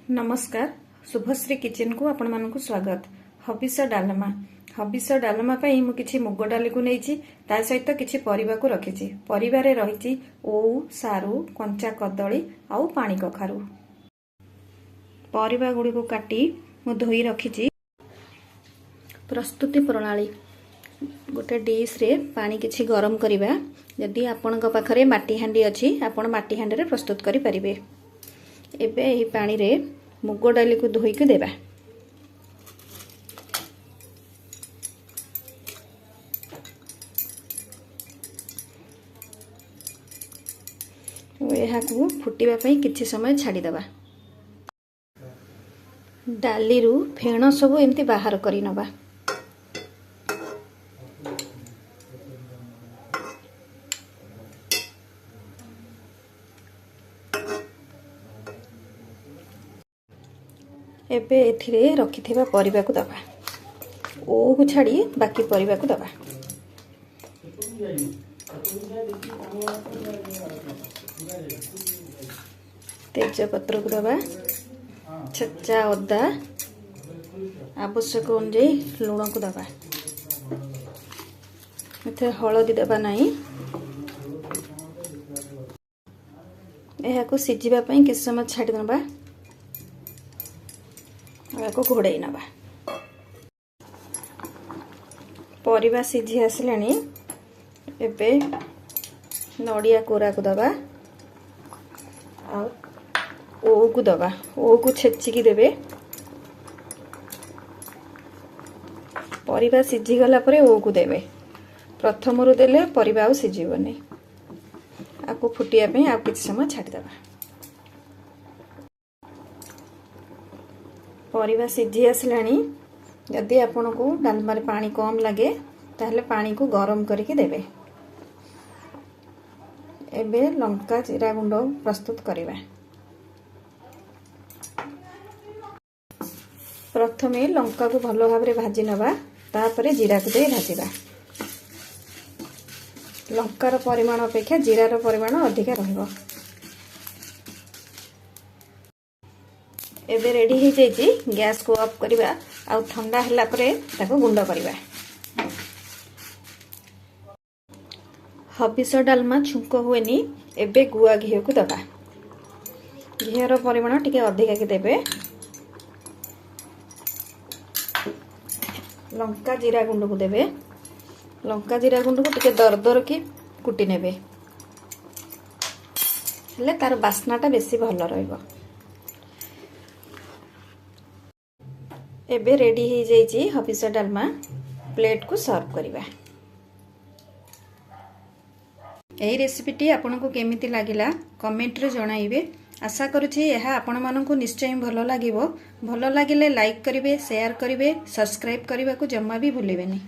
नमस्कार शुभश्री किचन को आपण मानक स्वागत। हबिष डालमा पई मु किछि मुग डाली को नेछि ता सहित किछि परिबा को रखिछि। परिबारे रहिछि ओउ सारू कंचा कदली आउ पानी कखारू। परिबा गुडी को काटी मु धोई रखिछि। प्रस्तुति प्रणाली गोटे डिश रे पानी किछि गरम करिबा। यदि आपनक पाखरे माटी हांडी अछि आपण माटी हांडी रे प्रस्तुत करि परिबे। एबे एही पानी रे मुग डाली को धोई के देबा। यहा को फुटिबा पई किछि समय छाडी देबा। डाली रु फेण सब एमती बाहर करी नबा। एबे एथिरे रखिथिबा परिबा को दबा। ओ को छाडी बाकी परिबा को दबा। तेज पत्र को दबा। छच्चा अदा आवश्यक अनुसार लुण को दबा। एथे हळदी दबा नाही। एहा को सिजिबा पई किछ समय छाडी दबा। को घोड़े नबा। परिबा सिझी आसलानी। एबे नडिया कोरा को दबा। आ ओ को दबा। ओ को छेची की देबे। परिबा सिझी गला परे ओ को देबे। प्रथम रु देले परिबा आ सिझिबोनी। आको फुटिया पे आ किछ समय छाडी दबा। परिबा सिझी आसलानी। यदि आपन को डालमा रे पानी कम लगे ताहले पानी को गरम करके देबे। एबे लंका जीरा गुंड प्रस्तुत करिबा। प्रथमे लंका को भलो भाबरे भाजी नबा। तापरे जीरा को दे भाजीबा। लंकार परिमाण अपेक्षा जीरार परिमाण अधिक रहइबो। एबे रेडी हो जाइए। गैस को ऑफ करिबा। आ ठंडा हला परे ताको गुंड करिबा। हबिष डालमा छुंक हुएनी। एबे गुआ घी को दबा। घीर परिमाण टिके अधिक के देबे। लंका जीरा गुंड को देबे। लंका जीरा गुंड को टिके दरदर की कुटी नेबे। हेले तार बास्नाटा बेसी भलो रहइबो। एबे रेडी हो जाइए हबिष डालमा। प्लेट को सर्व करिबा। एही रेसिपीटी आपनको केमिति लागिला कमेंट रे जणाइबे। आशा करूछि यह आपण माननको निश्चय भलो लागिबो। भलो लागिले लाइक करिवे, शेयर करिवे, सब्सक्राइब करबा को जम्मा भी भूलिबेनी।